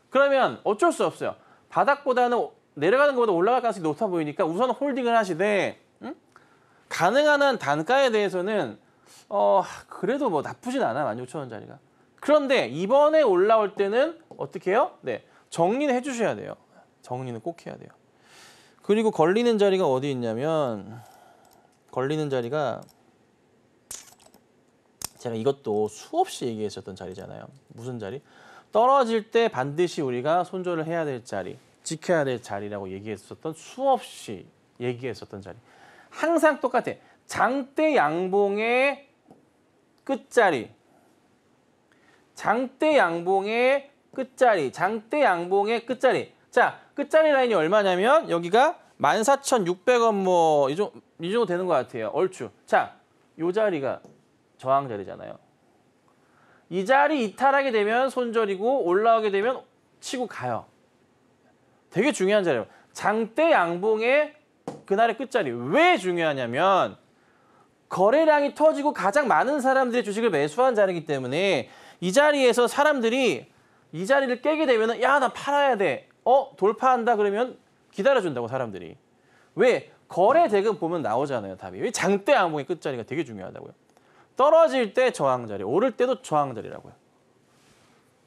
그러면 어쩔 수 없어요. 바닥보다는 내려가는 것보다 올라갈 가능성이 높아 보이니까 우선 홀딩을 하시되 가능한 한 단가에 대해서는 그래도 뭐 나쁘진 않아. 16,000원짜리가. 그런데 이번에 올라올 때는 어떻게 해요? 네, 정리는 해주셔야 돼요. 정리는 꼭 해야 돼요. 그리고 걸리는 자리가 어디 있냐면 걸리는 자리가 제가 이것도 수없이 얘기했었던 자리잖아요. 무슨 자리? 떨어질 때 반드시 우리가 손절을 해야 될 자리, 지켜야 될 자리라고 얘기했었던 수없이 얘기했었던 자리. 항상 똑같아. 장대 양봉의 끝자리. 장대 양봉의 끝자리. 장대 양봉의 끝자리. 자, 끝자리 라인이 얼마냐면 여기가 14,600원 뭐 이 정도 되는 것 같아요. 얼추. 자, 요 자리가 저항 자리잖아요. 이 자리 이탈하게 되면 손절이고 올라오게 되면 치고 가요. 되게 중요한 자리예요. 장대 양봉의 그날의 끝자리. 왜 중요하냐면 거래량이 터지고 가장 많은 사람들이 주식을 매수한 자리이기 때문에 이 자리에서 사람들이 이 자리를 깨게 되면 야, 나 팔아야 돼. 돌파한다 그러면 기다려준다고 사람들이. 왜? 거래 대금 보면 나오잖아요. 답이. 왜? 장대 양봉의 끝자리가 되게 중요하다고요. 떨어질 때 저항자리, 오를 때도 저항자리라고요.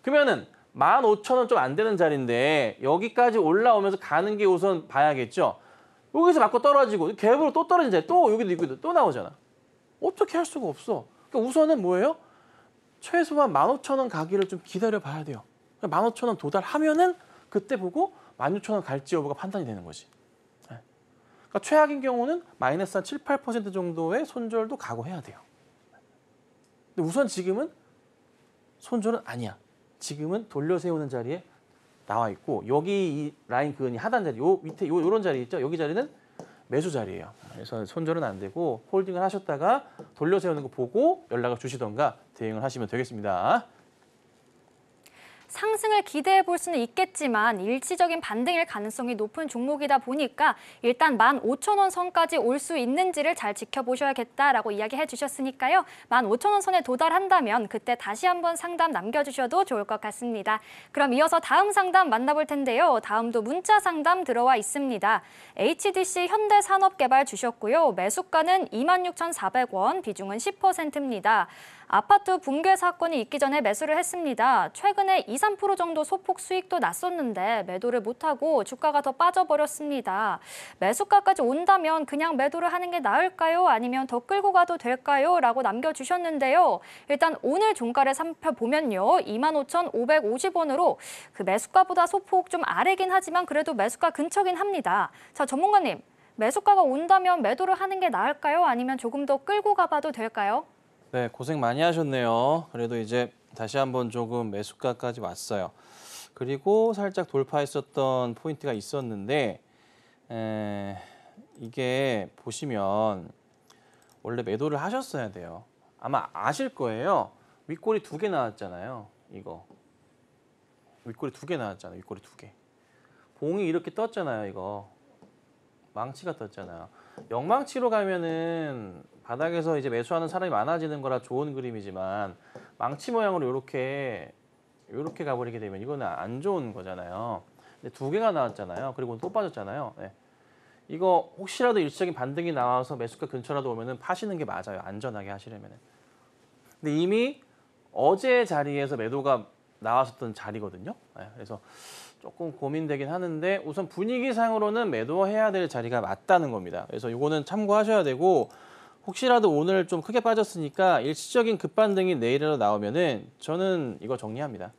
그러면은 15,000원 좀 안 되는 자리인데 여기까지 올라오면서 가는 게 우선 봐야겠죠. 여기서 맞고 떨어지고 갭으로 또 떨어진 자리, 또 여기도 또 나오잖아. 어떻게 할 수가 없어. 그러니까 우선은 뭐예요? 최소한 15,000원 가기를 좀 기다려 봐야 돼요. 15,000원 도달하면은 그때 보고 16,000원 갈지 여부가 판단이 되는 거지. 그러니까 최악인 경우는 마이너스 한 7, 8% 정도의 손절도 각오해야 돼요. 근데 우선 지금은 손절은 아니야. 지금은 돌려 세우는 자리에 나와 있고 여기 이 라인 그은이 하단 자리, 요 밑에 요런 자리 있죠? 여기 자리는 매수 자리예요. 그래서 손절은 안 되고 홀딩을 하셨다가 돌려 세우는 거 보고 연락을 주시던가 대응을 하시면 되겠습니다. 상승을 기대해 볼 수는 있겠지만 일시적인 반등일 가능성이 높은 종목이다 보니까 일단 15,000원 선까지 올 수 있는지를 잘 지켜보셔야겠다라고 이야기해 주셨으니까요. 15,000원 선에 도달한다면 그때 다시 한번 상담 남겨주셔도 좋을 것 같습니다. 그럼 이어서 다음 상담 만나볼 텐데요. 다음도 문자 상담 들어와 있습니다. HDC 현대산업개발 주셨고요. 매수가는 26,400원, 비중은 10%입니다. 아파트 붕괴 사건이 있기 전에 매수를 했습니다. 최근에 2, 3% 정도 소폭 수익도 났었는데 매도를 못하고 주가가 더 빠져버렸습니다. 매수가까지 온다면 그냥 매도를 하는 게 나을까요? 아니면 더 끌고 가도 될까요? 라고 남겨주셨는데요. 일단 오늘 종가를 살펴보면요. 25,550원으로 그 매수가보다 소폭 좀 아래긴 하지만 그래도 매수가 근처긴 합니다. 자, 전문가님, 매수가가 온다면 매도를 하는 게 나을까요? 아니면 조금 더 끌고 가봐도 될까요? 네, 고생 많이 하셨네요. 그래도 이제 다시 한번 조금 매수가까지 왔어요. 그리고 살짝 돌파했었던 포인트가 있었는데 이게 보시면 원래 매도를 하셨어야 돼요. 아마 아실 거예요. 윗꼬리 2개 나왔잖아요. 이거. 윗꼬리 2개 나왔잖아요. 윗꼬리 2개. 봉이 이렇게 떴잖아요. 이거. 망치가 떴잖아요. 영망치로 가면은 바닥에서 이제 매수하는 사람이 많아지는 거라 좋은 그림이지만 망치 모양으로 이렇게 가버리게 되면 이거는 안 좋은 거잖아요. 근데 2개가 나왔잖아요. 그리고 또 빠졌잖아요. 네. 이거 혹시라도 일시적인 반등이 나와서 매수가 근처라도 오면은 파시는 게 맞아요. 안전하게 하시려면은. 근데 이미 어제 자리에서 매도가 나왔었던 자리거든요. 네. 그래서 조금 고민되긴 하는데 우선 분위기상으로는 매도해야 될 자리가 맞다는 겁니다. 그래서 이거는 참고하셔야 되고 혹시라도 오늘 좀 크게 빠졌으니까 일시적인 급반등이 내일이라도 나오면은 저는 이거 정리합니다.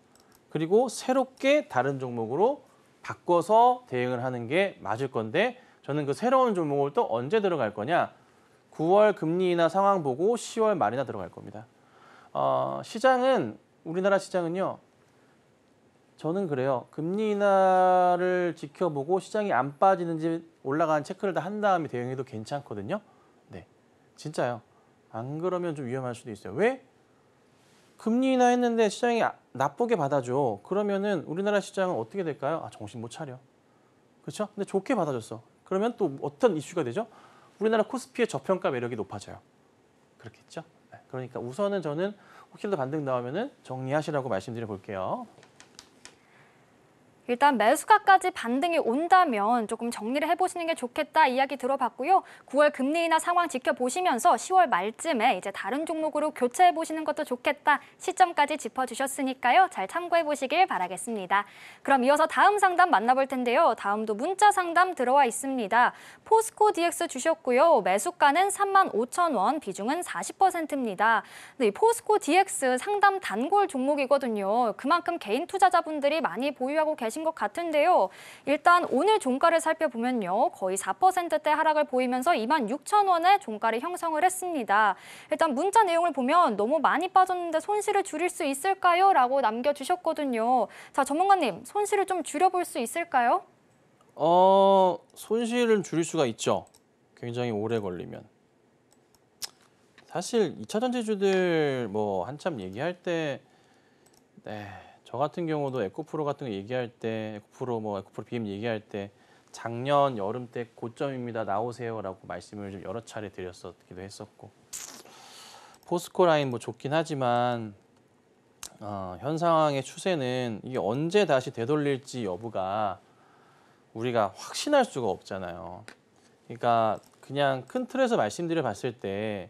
그리고 새롭게 다른 종목으로 바꿔서 대응을 하는 게 맞을 건데 저는 그 새로운 종목을 또 언제 들어갈 거냐? 9월 금리 인하 상황 보고 10월 말이나 들어갈 겁니다. 시장은 우리나라 시장은요. 저는 그래요. 금리 인하를 지켜보고 시장이 안 빠지는지 올라가는 체크를 다 한 다음에 대응해도 괜찮거든요. 네, 진짜요. 안 그러면 좀 위험할 수도 있어요. 왜? 금리 인하 했는데 시장이 나쁘게 받아줘. 그러면은 우리나라 시장은 어떻게 될까요? 아, 정신 못 차려. 그렇죠? 근데 좋게 받아줬어. 그러면 또 어떤 이슈가 되죠? 우리나라 코스피의 저평가 매력이 높아져요. 그렇겠죠? 네, 그러니까 우선은 저는 혹시라도 반등 나오면은 정리하시라고 말씀드려 볼게요. 일단 매수가까지 반등이 온다면 조금 정리를 해보시는 게 좋겠다 이야기 들어봤고요. 9월 금리 인하 상황 지켜보시면서 10월 말쯤에 이제 다른 종목으로 교체해보시는 것도 좋겠다 시점까지 짚어주셨으니까요. 잘 참고해보시길 바라겠습니다. 그럼 이어서 다음 상담 만나볼 텐데요. 다음도 문자 상담 들어와 있습니다. 포스코 DX 주셨고요. 매수가는 35,000원, 비중은 40%입니다. 네, 포스코 DX 상담 단골 종목이거든요. 그만큼 개인 투자자분들이 많이 보유하고 계신 것 같은데요. 일단 오늘 종가를 살펴보면요. 거의 4%대 하락을 보이면서 26,000원의 종가를 형성을 했습니다. 일단 문자 내용을 보면 너무 많이 빠졌는데 손실을 줄일 수 있을까요? 라고 남겨주셨거든요. 자, 전문가님, 손실을 좀 줄여볼 수 있을까요? 손실은 줄일 수가 있죠. 굉장히 오래 걸리면. 사실 2차 전지주들 뭐 한참 얘기할 때 네. 저 같은 경우도 에코프로 같은 거 얘기할 때, 에코프로 BM 얘기할 때 작년 여름 때 고점입니다. 나오세요라고 말씀을 좀 여러 차례 드렸었기도 했었고 포스코 라인 뭐 좋긴 하지만 현 상황의 추세는 이게 언제 다시 되돌릴지 여부가 우리가 확신할 수가 없잖아요. 그러니까 그냥 큰 틀에서 말씀드려 봤을 때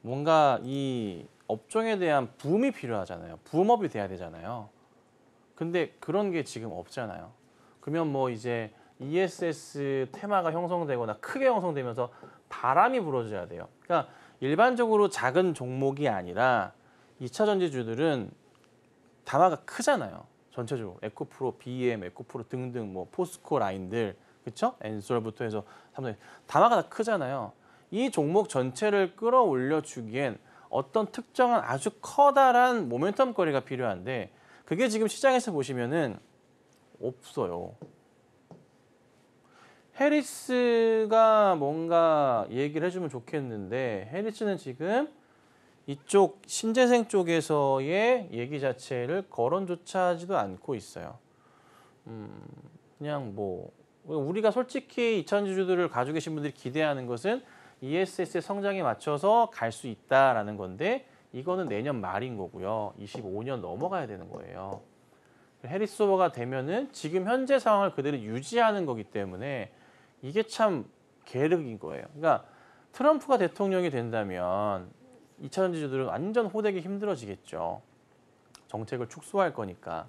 뭔가 이 업종에 대한 붐이 필요하잖아요. 붐업이 돼야 되잖아요. 근데 그런 게 지금 없잖아요. 그러면 뭐 이제 ESS 테마가 형성되거나 크게 형성되면서 바람이 불어줘야 돼요. 그러니까 일반적으로 작은 종목이 아니라 2차 전지주들은 담화가 크잖아요. 전체적으로 에코프로, BM, 에코프로 등등 뭐 포스코 라인들, 그렇죠? 엔솔부터 해서 삼성 담화가 다 크잖아요. 이 종목 전체를 끌어올려 주기엔 어떤 특정한 아주 커다란 모멘텀 거리가 필요한데 그게 지금 시장에서 보시면은 없어요. 해리스가 뭔가 얘기를 해주면 좋겠는데 해리스는 지금 이쪽 신재생 쪽에서의 얘기 자체를 거론조차 하지도 않고 있어요. 그냥 뭐 우리가 솔직히 2차전지주들을 가지고 계신 분들이 기대하는 것은 ESS의 성장에 맞춰서 갈 수 있다라는 건데 이거는 내년 말인 거고요. 25년 넘어가야 되는 거예요. 해리스 오버가 되면은 지금 현재 상황을 그대로 유지하는 거기 때문에 이게 참 계륵인 거예요. 그러니까 트럼프가 대통령이 된다면 2차 전지주들은 완전 호되기 힘들어지겠죠. 정책을 축소할 거니까.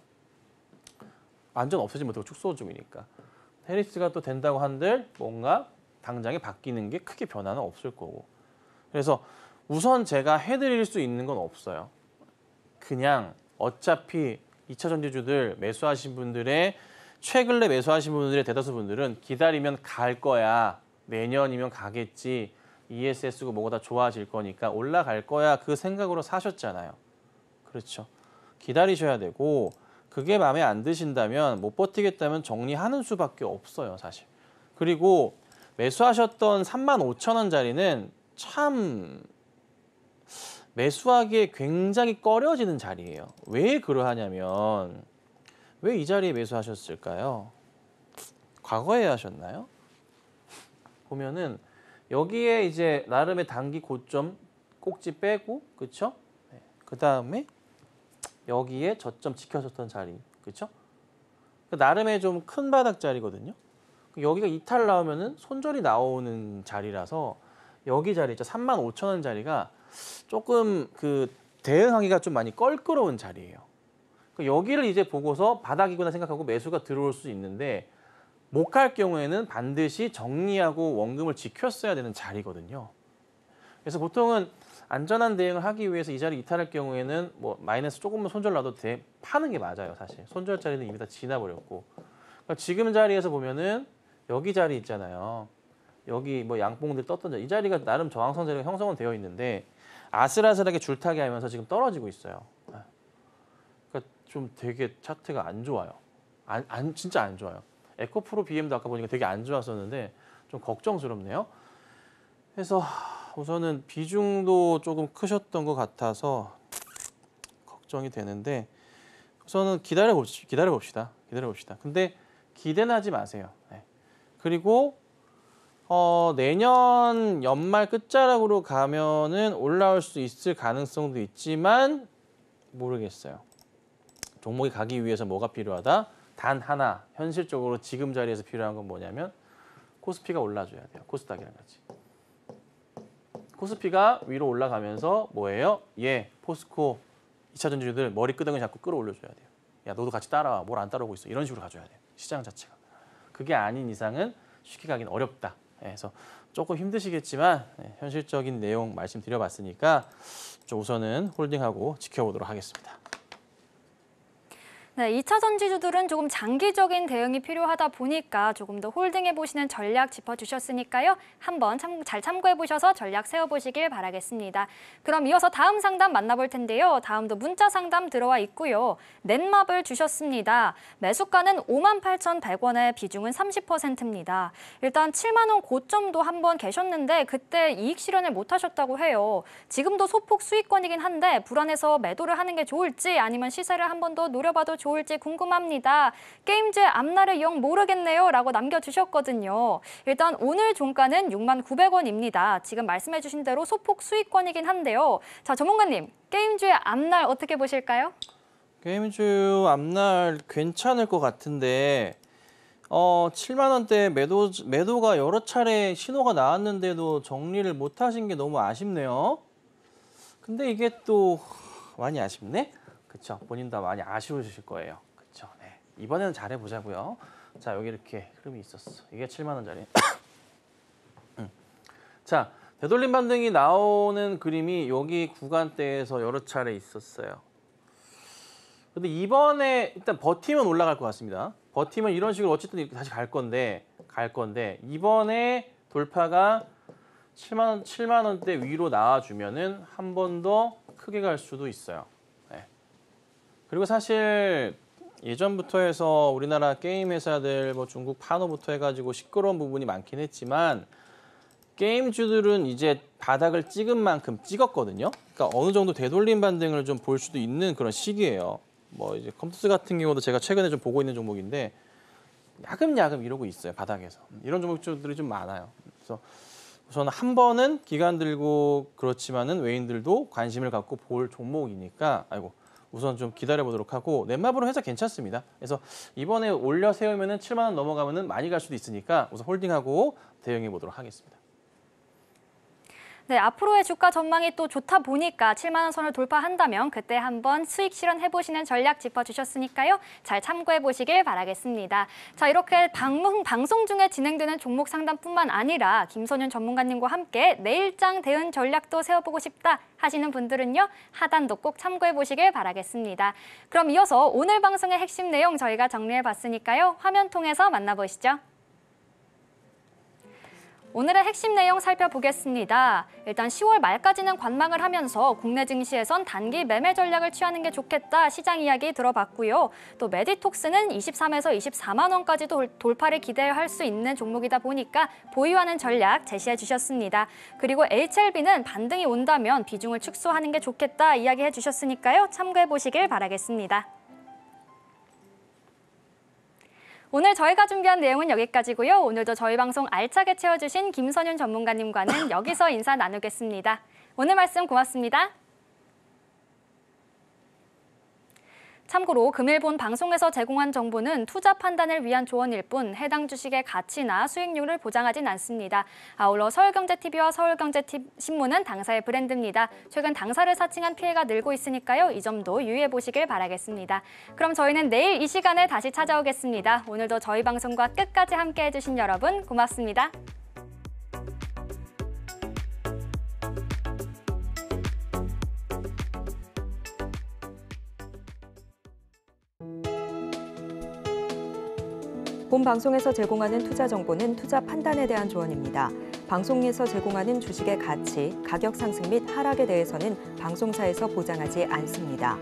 완전 없어지면 어떻게 축소 중이니까. 해리스가 또 된다고 한들 뭔가 당장에 바뀌는 게 크게 변화는 없을 거고. 그래서 우선 제가 해드릴 수 있는 건 없어요. 그냥 어차피 2차 전지주들 매수하신 분들의 최근에 매수하신 분들의 대다수 분들은 기다리면 갈 거야. 내년이면 가겠지. ESS고 뭐가 다 좋아질 거니까 올라갈 거야. 그 생각으로 사셨잖아요. 그렇죠. 기다리셔야 되고 그게 마음에 안 드신다면 못 버티겠다면 정리하는 수밖에 없어요. 사실. 그리고 매수하셨던 35,000원짜리는 참 매수하기에 굉장히 꺼려지는 자리예요. 왜 그러하냐면 왜 이 자리에 매수하셨을까요? 과거에 하셨나요? 보면은 여기에 이제 나름의 단기 고점 꼭지 빼고 그렇죠? 네. 그 다음에 여기에 저점 지켜줬던 자리 그렇죠? 나름의 좀 큰 바닥 자리거든요. 여기가 이탈 나오면은 손절이 나오는 자리라서 여기 자리 있죠. 35,000원 자리가 조금 그 대응하기가 좀 많이 껄끄러운 자리예요. 여기를 이제 보고서 바닥이구나 생각하고 매수가 들어올 수 있는데 못 갈 경우에는 반드시 정리하고 원금을 지켰어야 되는 자리거든요. 그래서 보통은 안전한 대응을 하기 위해서 이 자리 이탈할 경우에는 뭐 마이너스 조금만 손절 놔도 파는 게 맞아요. 사실 손절 자리는 이미 다 지나버렸고 그러니까 지금 자리에서 보면은 여기 자리 있잖아요. 여기 뭐 양봉들 떴던 자리, 이 자리가 나름 저항선 자리가 형성은 되어 있는데 아슬아슬하게 줄타기 하면서 지금 떨어지고 있어요. 그러니까 좀 되게 차트가 안 좋아요. 진짜 안 좋아요. 에코프로 BM도 아까 보니까 되게 안 좋았었는데 좀 걱정스럽네요. 그래서 우선은 비중도 조금 크셨던 것 같아서 걱정이 되는데 우선은 기다려 봅시다. 근데 기대는 하지 마세요. 네. 그리고 내년 연말 끝자락으로 가면은 올라올 수 있을 가능성도 있지만 모르겠어요. 종목이 가기 위해서 뭐가 필요하다? 단 하나, 현실적으로 지금 자리에서 필요한 건 뭐냐면 코스피가 올라줘야 돼요. 코스닥이랑 같이. 코스피가 위로 올라가면서 뭐예요? 포스코 2차 전지주들 머리 끄덕이 자꾸 끌어올려줘야 돼요. 야, 너도 같이 따라와. 뭘 안 따라오고 있어. 이런 식으로 가줘야 돼요. 시장 자체가. 그게 아닌 이상은 쉽게 가긴 어렵다. 그래서 조금 힘드시겠지만 현실적인 내용 말씀드려봤으니까 우선은 홀딩하고 지켜보도록 하겠습니다. 네, 2차 전지주들은 조금 장기적인 대응이 필요하다 보니까 조금 더 홀딩해보시는 전략 짚어주셨으니까요. 한번 잘 참고해보셔서 전략 세워보시길 바라겠습니다. 그럼 이어서 다음 상담 만나볼 텐데요. 다음도 문자 상담 들어와 있고요. 넷마블 주셨습니다. 매수가는 58,100원에 비중은 30%입니다. 일단 7만 원 고점도 한번 계셨는데 그때 이익 실현을 못하셨다고 해요. 지금도 소폭 수익권이긴 한데 불안해서 매도를 하는 게 좋을지 아니면 시세를 한 번 더 노려봐도 좋을지 궁금합니다. 게임주의 앞날을 영 모르겠네요 라고 남겨주셨거든요. 일단 오늘 종가는 69,900원입니다. 지금 말씀해주신 대로 소폭 수익권이긴 한데요. 자, 전문가님, 게임주의 앞날 어떻게 보실까요? 게임주 앞날 괜찮을 것 같은데 7만 원대 매도가 여러 차례 신호가 나왔는데도 정리를 못 하신 게 너무 아쉽네요. 근데 이게 또 많이 아쉽네? 그렇죠. 본인도 많이 아쉬우실 거예요. 그렇죠. 네. 이번에는 잘해보자고요. 자, 여기 이렇게 흐름이 있었어. 이게 7만 원짜리. 자, 되돌림 반등이 나오는 그림이 여기 구간대에서 여러 차례 있었어요. 근데 이번에 일단 버티면 올라갈 것 같습니다. 버티면 이런 식으로 어쨌든 이렇게 다시 갈 건데 이번에 돌파가 7만 원대 위로 나와주면은 한 번 더 크게 갈 수도 있어요. 그리고 사실 예전부터 해서 우리나라 게임 회사들 뭐 중국 파노부터 해가지고 시끄러운 부분이 많긴 했지만 게임주들은 이제 바닥을 찍은 만큼 찍었거든요. 그러니까 어느 정도 되돌림 반등을 좀 볼 수도 있는 그런 시기예요. 뭐 이제 컴투스 같은 경우도 제가 최근에 좀 보고 있는 종목인데 야금야금 이러고 있어요. 바닥에서. 이런 종목들이 좀 많아요. 그래서 우선 한 번은 기관 들고 그렇지만은 외인들도 관심을 갖고 볼 종목이니까 우선 좀 기다려보도록 하고 넷마블은 회사 괜찮습니다. 그래서 이번에 올려 세우면은 7만 원 넘어가면은 많이 갈 수도 있으니까 우선 홀딩하고 대응해 보도록 하겠습니다. 네, 앞으로의 주가 전망이 또 좋다 보니까 7만 원 선을 돌파한다면 그때 한번 수익 실현해보시는 전략 짚어주셨으니까요. 잘 참고해보시길 바라겠습니다. 자, 이렇게 방송 중에 진행되는 종목 상담뿐만 아니라 김선윤 전문가님과 함께 내일장 대응 전략도 세워보고 싶다 하시는 분들은요. 하단도 꼭 참고해보시길 바라겠습니다. 그럼 이어서 오늘 방송의 핵심 내용 저희가 정리해봤으니까요. 화면 통해서 만나보시죠. 오늘의 핵심 내용 살펴보겠습니다. 일단 10월 말까지는 관망을 하면서 국내 증시에선 단기 매매 전략을 취하는 게 좋겠다 시장 이야기 들어봤고요. 또 메디톡스는 23에서 24만 원까지도 돌파를 기대할 수 있는 종목이다 보니까 보유하는 전략 제시해 주셨습니다. 그리고 HLB는 반등이 온다면 비중을 축소하는 게 좋겠다 이야기해 주셨으니까요. 참고해 보시길 바라겠습니다. 오늘 저희가 준비한 내용은 여기까지고요. 오늘도 저희 방송 알차게 채워주신 김선윤 전문가님과는 여기서 인사 나누겠습니다. 오늘 말씀 고맙습니다. 참고로 금일본 방송에서 제공한 정보는 투자 판단을 위한 조언일 뿐 해당 주식의 가치나 수익률을 보장하진 않습니다. 아울러 서울경제TV와 서울경제신문은 당사의 브랜드입니다. 최근 당사를 사칭한 피해가 늘고 있으니까요. 이 점도 유의해 보시길 바라겠습니다. 그럼 저희는 내일 이 시간에 다시 찾아오겠습니다. 오늘도 저희 방송과 끝까지 함께해 주신 여러분 고맙습니다. 본 방송에서 제공하는 투자 정보는 투자 판단에 대한 조언입니다. 방송에서 제공하는 주식의 가치, 가격 상승 및 하락에 대해서는 방송사에서 보장하지 않습니다.